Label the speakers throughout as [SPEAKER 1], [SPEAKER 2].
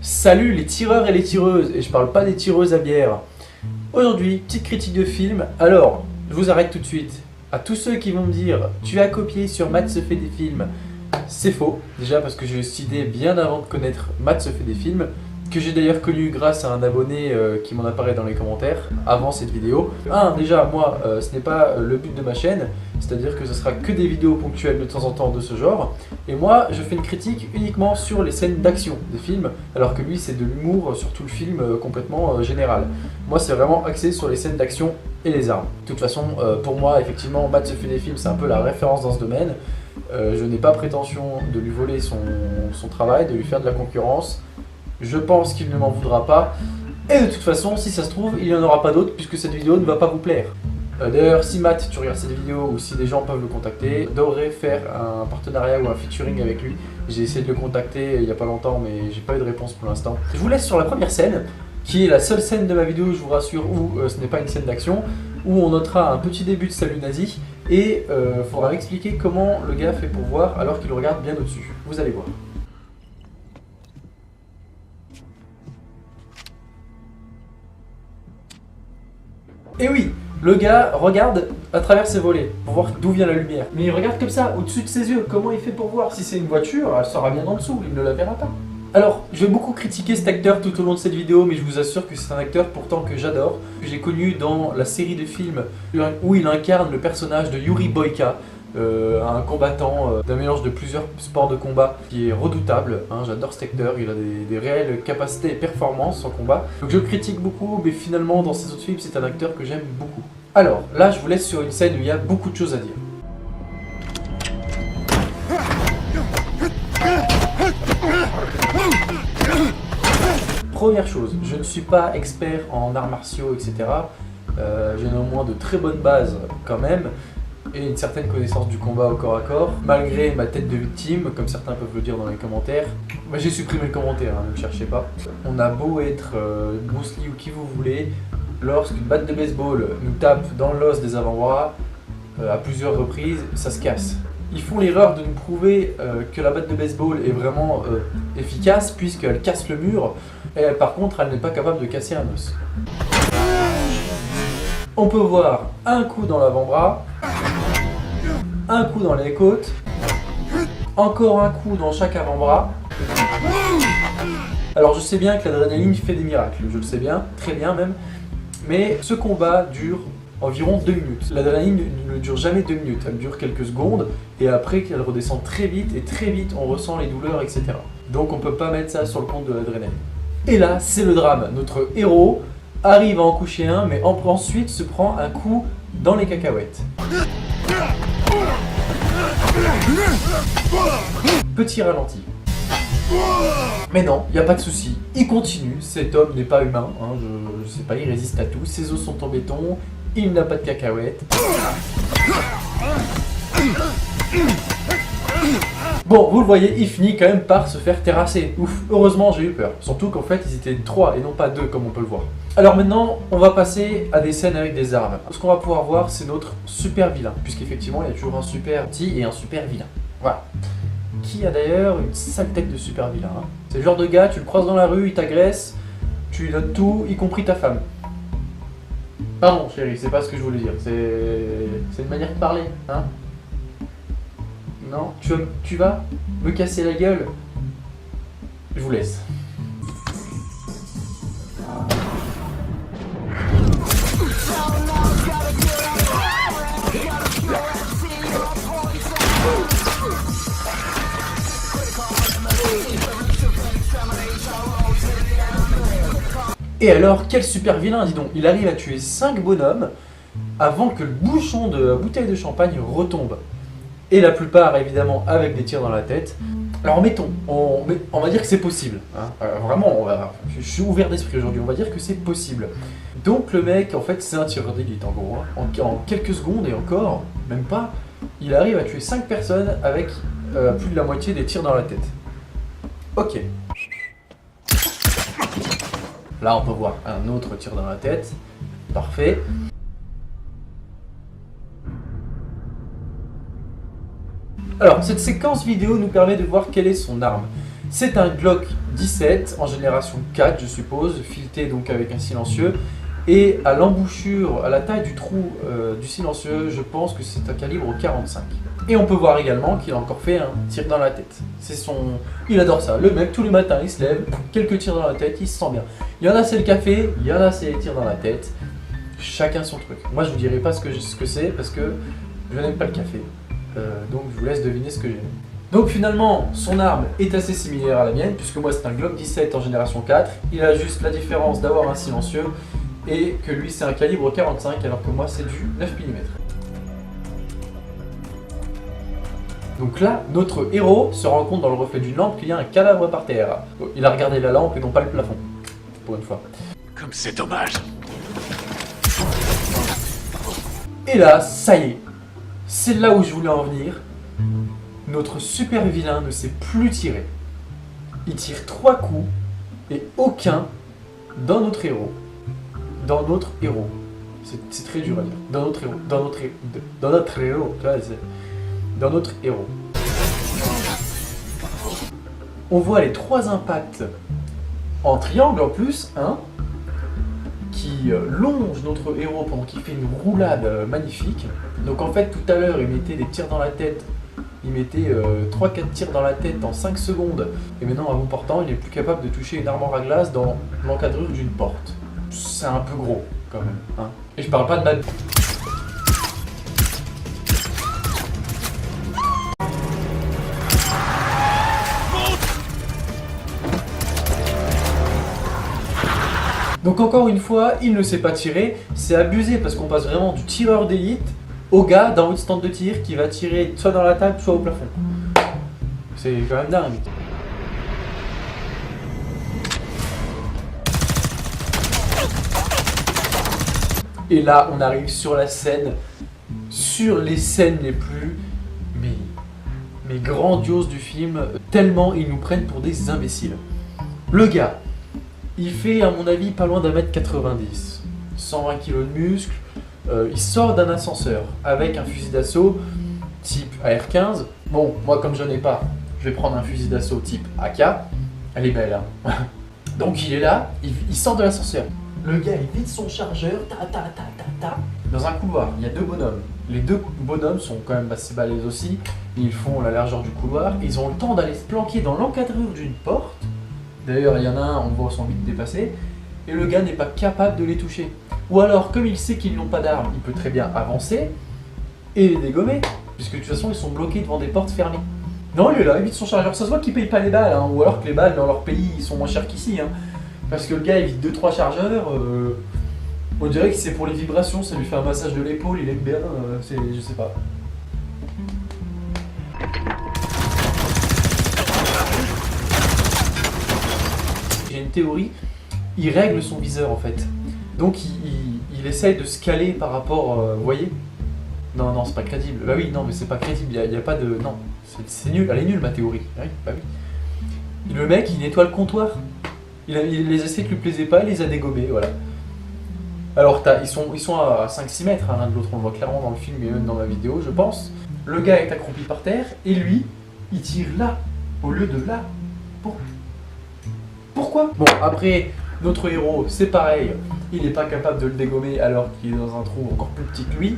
[SPEAKER 1] Salut les tireurs et les tireuses, et je parle pas des tireuses à bière. Aujourd'hui, petite critique de film. Alors, je vous arrête tout de suite. À tous ceux qui vont me dire « Tu as copié sur Matt se fait des films », c'est faux. Déjà parce que j'ai eu cette idée bien avant de connaître Matt se fait des films, que j'ai d'ailleurs connu grâce à un abonné qui m'en apparaît dans les commentaires avant cette vidéo. Déjà, moi, ce n'est pas le but de ma chaîne, c'est-à-dire que ce sera que des vidéos ponctuelles de temps en temps de ce genre. Et moi, je fais une critique uniquement sur les scènes d'action des films, alors que lui, c'est de l'humour sur tout le film complètement général. Moi, c'est vraiment axé sur les scènes d'action et les armes. De toute façon, pour moi, effectivement, Matt se fait des films, c'est un peu la référence dans ce domaine. Je n'ai pas prétention de lui voler son travail, de lui faire de la concurrence. Je pense qu'il ne m'en voudra pas. Et de toute façon, si ça se trouve, il n'y en aura pas d'autres puisque cette vidéo ne va pas vous plaire. D'ailleurs, si Matt, tu regardes cette vidéo ou si des gens peuvent le contacter, devrait faire un partenariat ou un featuring avec lui. J'ai essayé de le contacter il n'y a pas longtemps, mais j'ai pas eu de réponse pour l'instant. Je vous laisse sur la première scène, qui est la seule scène de ma vidéo, je vous rassure, où ce n'est pas une scène d'action, où on notera un petit début de Salut Nazi, et il faudra expliquer comment le gars fait pour voir alors qu'il regarde bien au-dessus. Vous allez voir. Et oui, le gars regarde à travers ses volets pour voir d'où vient la lumière. Mais il regarde comme ça, au-dessus de ses yeux. Comment il fait pour voir? Si c'est une voiture, elle sera bien en dessous, il ne la verra pas. Alors, je vais beaucoup critiquer cet acteur tout au long de cette vidéo, mais je vous assure que c'est un acteur pourtant que j'adore, que j'ai connu dans la série de films où il incarne le personnage de Yuri Boyka, un combattant d'un mélange de plusieurs sports de combat qui est redoutable. J'adore cet acteur, il a des réelles capacités et performances en combat. Donc je le critique beaucoup, mais finalement dans ses autres films c'est un acteur que j'aime beaucoup. Alors là je vous laisse sur une scène où il y a beaucoup de choses à dire. Première chose, je ne suis pas expert en arts martiaux, etc. J'ai néanmoins de très bonnes bases quand même, et une certaine connaissance du combat au corps à corps, malgré ma tête de victime, comme certains peuvent le dire dans les commentaires. J'ai supprimé le commentaire, ne me cherchez pas. On a beau être Bruce Lee ou qui vous voulez, lorsqu'une batte de baseball nous tape dans l'os des avant-bras, à plusieurs reprises, ça se casse. Ils font l'erreur de nous prouver que la batte de baseball est vraiment efficace, puisqu'elle casse le mur, et par contre elle n'est pas capable de casser un os. On peut voir un coup dans l'avant-bras, un coup dans les côtes, encore un coup dans chaque avant-bras. Alors je sais bien que l'adrénaline fait des miracles, je le sais bien, très bien même, mais ce combat dure environ 2 minutes. L'adrénaline ne dure jamais 2 minutes, elle dure quelques secondes, et après elle redescend très vite, et très vite on ressent les douleurs, etc. Donc on peut pas mettre ça sur le compte de l'adrénaline. Et là, c'est le drame, notre héros arrive à en coucher un, mais ensuite se prend un coup dans les cacahuètes. Petit ralenti. Mais non, il n'y a pas de souci, il continue, cet homme n'est pas humain, je sais pas, il résiste à tout, ses os sont en béton, il n'a pas de cacahuètes. Bon, vous le voyez, il finit quand même par se faire terrasser. Ouf, heureusement j'ai eu peur, surtout qu'en fait ils étaient 3 et non pas 2 comme on peut le voir. Alors maintenant, on va passer à des scènes avec des armes. Ce qu'on va pouvoir voir, c'est notre super vilain, puisqu'effectivement il y a toujours un super petit et un super vilain. Voilà. Qui a d'ailleurs une sale tête de super vilain. C'est le genre de gars, tu le croises dans la rue, il t'agresse, tu lui donnes tout, y compris ta femme. Pardon chérie, c'est pas ce que je voulais dire, c'est une manière de parler, hein. Non, tu vas me casser la gueule? Je vous laisse. Et alors, quel super vilain, dis donc. Il arrive à tuer 5 bonhommes avant que le bouchon de la bouteille de champagne retombe. Et la plupart, évidemment, avec des tirs dans la tête. Alors mettons, on va dire que c'est possible. Vraiment, je suis ouvert d'esprit aujourd'hui, on va dire que c'est possible. Donc le mec, en fait, c'est un tireur d'élite, en gros. En quelques secondes, et encore, même pas, il arrive à tuer 5 personnes avec plus de la moitié des tirs dans la tête. Ok. Là, on peut voir un autre tir dans la tête. Parfait. Alors, cette séquence vidéo nous permet de voir quelle est son arme. C'est un Glock 17 en génération 4, je suppose, fileté donc avec un silencieux. Et à l'embouchure, à la taille du trou du silencieux, je pense que c'est un calibre 45. Et on peut voir également qu'il a encore fait un tir dans la tête. Il adore ça. Le mec, tous les matins, il se lève, quelques tirs dans la tête, il se sent bien. Il y en a, c'est le café, il y en a, c'est les tirs dans la tête. Chacun son truc. Moi, je vous dirai pas ce que c'est parce que je n'aime pas le café. Donc, je vous laisse deviner ce que j'aime. Donc, finalement, son arme est assez similaire à la mienne, puisque moi, c'est un Glock 17 en génération 4. Il a juste la différence d'avoir un silencieux et que lui, c'est un calibre 45, alors que moi, c'est du 9 mm. Donc là, notre héros se rend compte dans le reflet d'une lampe qu'il y a un cadavre par terre. Il a regardé la lampe et non pas le plafond, pour une fois.
[SPEAKER 2] Comme c'est dommage.
[SPEAKER 1] Et là, ça y est, c'est là où je voulais en venir. Notre super vilain ne sait plus tirer. Il tire 3 coups et aucun dans notre héros. Dans notre héros. C'est très dur à dire. Dans notre héros. Dans notre héros. Dans notre héros. On voit les 3 impacts en triangle en plus, hein, qui longe notre héros pendant qu'il fait une roulade magnifique. Donc en fait, tout à l'heure, il mettait des tirs dans la tête. Il mettait 3-4 tirs dans la tête en 5 secondes. Et maintenant, à bout portant, il est plus capable de toucher une armoire à glace dans l'encadrure d'une porte. C'est un peu gros, quand même. Hein. Et je parle pas de ma... Donc encore une fois, il ne sait pas tirer, c'est abusé parce qu'on passe vraiment du tireur d'élite au gars dans votre stand de tir qui va tirer soit dans la table, soit au plafond. C'est quand même dingue. Et là, on arrive sur la scène, sur les scènes les plus mais grandioses du film, tellement ils nous prennent pour des imbéciles. Le gars, il fait à mon avis pas loin d'1m90, 120 kg de muscles, il sort d'un ascenseur avec un fusil d'assaut type AR-15. Bon, moi comme je n'en ai pas, je vais prendre un fusil d'assaut type AK. Elle est belle, hein. Donc il est là, il sort de l'ascenseur. Le gars il vide son chargeur, dans un couloir. Il y a 2 bonhommes. Les 2 bonhommes sont quand même assez balèzes aussi. Ils font la largeur du couloir. Ils ont le temps d'aller se planquer dans l'encadrure d'une porte. D'ailleurs, il y en a un, on voit son vite dépassé, et le gars n'est pas capable de les toucher. Ou alors, comme il sait qu'ils n'ont pas d'armes, il peut très bien avancer et les dégommer, puisque de toute façon, ils sont bloqués devant des portes fermées. Non, il est là, il vide son chargeur. Ça se voit qu'il paye pas les balles, hein, ou alors que les balles dans leur pays ils sont moins chères qu'ici. Hein, parce que le gars, il vide 2-3 chargeurs. On dirait que c'est pour les vibrations, ça lui fait un massage de l'épaule, il aime bien, je sais pas. J'ai une théorie, il règle son viseur en fait. Donc il essaye de se caler par rapport, vous voyez? Non, c'est pas crédible. Bah oui, non, mais c'est pas crédible, il y a pas de... Non, c'est nul, elle est nulle ma théorie. Oui, bah oui. Le mec, il nettoie le comptoir. Les essais qui lui plaisaient pas, il les a dégommés, voilà. Alors ils sont à 5-6 mètres hein, l'un de l'autre, on le voit clairement dans le film et même dans ma vidéo, je pense. Le gars est accroupi par terre et lui, il tire là, au lieu de là. Pourquoi? Bon, après, notre héros, c'est pareil, il n'est pas capable de le dégommer alors qu'il est dans un trou encore plus petit que lui.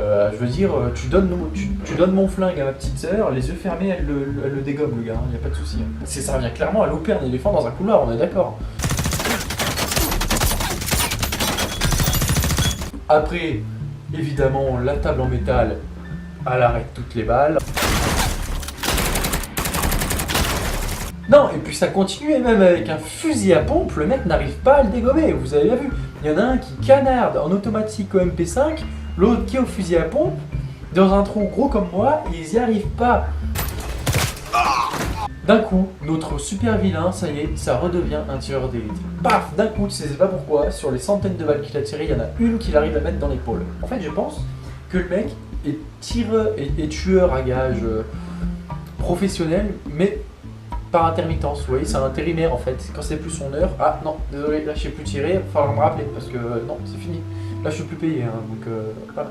[SPEAKER 1] Je veux dire, tu donnes mon flingue à ma petite sœur, les yeux fermés, elle le dégomme le gars, il n'y a pas de souci. Hein. Ça revient clairement à louper un éléphant dans un couloir, on est d'accord. Après, évidemment, la table en métal, elle arrête toutes les balles. Non, et puis ça continue, et même avec un fusil à pompe, le mec n'arrive pas à le dégommer, vous avez bien vu. Il y en a un qui canarde en automatique au MP5, l'autre qui est au fusil à pompe, dans un trou gros comme moi, et ils n'y arrivent pas. D'un coup, notre super vilain, ça y est, ça redevient un tireur d'élite. Paf, d'un coup, tu sais pas pourquoi, sur les centaines de balles qu'il a tirées, il y en a une qu'il arrive à mettre dans l'épaule. En fait, je pense que le mec est tireur et tueur à gages professionnel, mais par intermittence. Vous voyez, c'est un intérimaire en fait. Quand c'est plus son heure, ah non, désolé, là je sais plus tirer, il va falloir me rappeler parce que non, c'est fini. Là je suis plus payé, hein, donc voilà.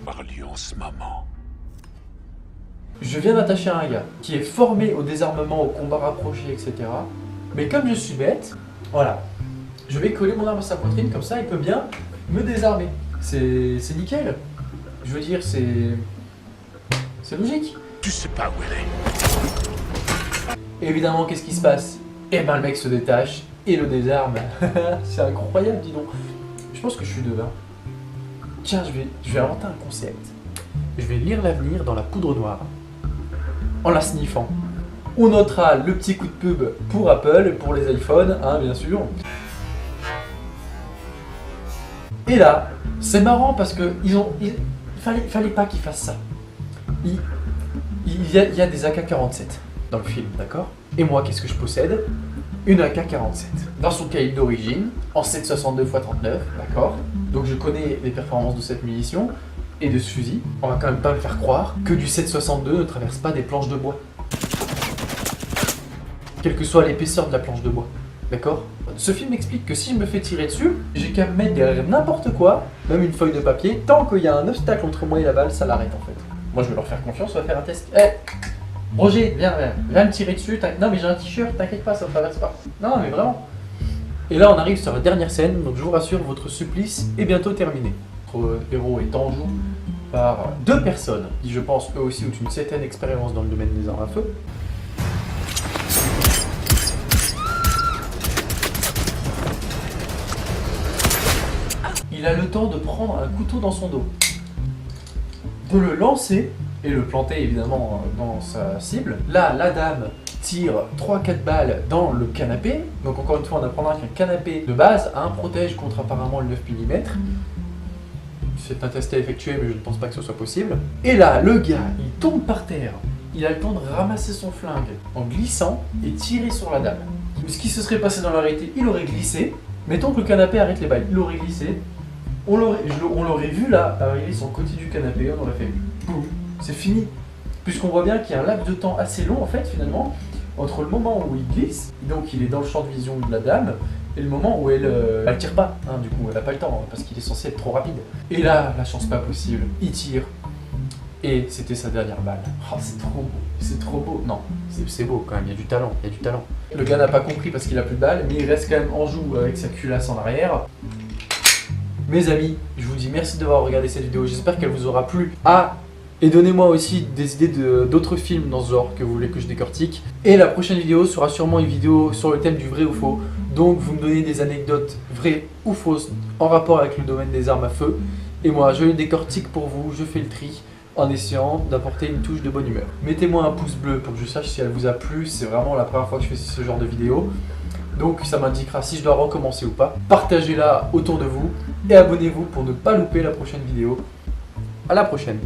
[SPEAKER 2] Parlions ce moment.
[SPEAKER 1] Je viens d'attacher un gars qui est formé au désarmement, au combat rapproché, etc. Mais comme je suis bête, voilà, je vais coller mon arme à sa poitrine, comme ça il peut bien me désarmer. C'est nickel. Je veux dire, c'est logique.
[SPEAKER 2] Tu sais pas où elle est.
[SPEAKER 1] Évidemment, qu'est-ce qui se passe? Eh ben, le mec se détache et le désarme. C'est incroyable, dis donc. Je pense que je suis devin. Tiens, je vais inventer un concept. Je vais lire l'avenir dans la poudre noire. En la sniffant. On notera le petit coup de pub pour Apple, pour les iPhones, hein, bien sûr. Et là, c'est marrant parce que il fallait pas qu'ils fassent ça. Il y a des AK-47 dans le film, d'accord? Et moi, qu'est-ce que je possède? Une AK-47. Dans son calibre d'origine, en 7,62 x 39, d'accord? Donc je connais les performances de cette munition et de ce fusil. On va quand même pas me faire croire que du 7,62 ne traverse pas des planches de bois. Quelle que soit l'épaisseur de la planche de bois, d'accord? Ce film explique que si je me fais tirer dessus, j'ai qu'à me mettre derrière n'importe quoi, même une feuille de papier, tant qu'il y a un obstacle entre moi et la balle, ça l'arrête en fait. Moi je vais leur faire confiance, on va faire un test. Roger, viens me tirer dessus. Non mais j'ai un t-shirt, t'inquiète pas, ça ne traverse pas. Non mais vraiment. Et là on arrive sur la dernière scène, donc je vous rassure, votre supplice est bientôt terminé. Notre héros est en joue par deux personnes qui je pense eux aussi ont une certaine expérience dans le domaine des armes à feu. Il a le temps de prendre un couteau dans son dos, de le lancer et le planter évidemment dans sa cible. Là, la dame tire 3-4 balles dans le canapé. Donc encore une fois, on apprendra qu'un canapé de base protège contre apparemment le 9 mm. C'est un test à effectuer, mais je ne pense pas que ce soit possible. Et là, le gars, il tombe par terre. Il a le temps de ramasser son flingue en glissant et tirer sur la dame. Ce qui se serait passé dans la réalité, il aurait glissé. Mettons que le canapé arrête les balles. Il aurait glissé. On l'aurait vu là, arriver sur le côté du canapé, on aurait fait boum, c'est fini. Puisqu'on voit bien qu'il y a un laps de temps assez long en fait finalement, entre le moment où il glisse, donc il est dans le champ de vision de la dame, et le moment où elle tire pas, du coup elle n'a pas le temps, parce qu'il est censé être trop rapide. Et là, la chance pas possible, il tire, et c'était sa dernière balle. Oh, c'est trop beau, non, c'est beau quand même, il y a du talent, Le gars n'a pas compris parce qu'il a plus de balles, mais il reste quand même en joue avec sa culasse en arrière. Mes amis, je vous dis merci d'avoir regardé cette vidéo, j'espère qu'elle vous aura plu. Et donnez-moi aussi des idées d'autres films dans ce genre que vous voulez que je décortique. Et la prochaine vidéo sera sûrement une vidéo sur le thème du vrai ou faux. Donc vous me donnez des anecdotes vraies ou fausses en rapport avec le domaine des armes à feu. Et moi je les décortique pour vous, je fais le tri en essayant d'apporter une touche de bonne humeur. Mettez-moi un pouce bleu pour que je sache si elle vous a plu, c'est vraiment la première fois que je fais ce genre de vidéo. Donc ça m'indiquera si je dois recommencer ou pas. Partagez-la autour de vous et abonnez-vous pour ne pas louper la prochaine vidéo. À la prochaine.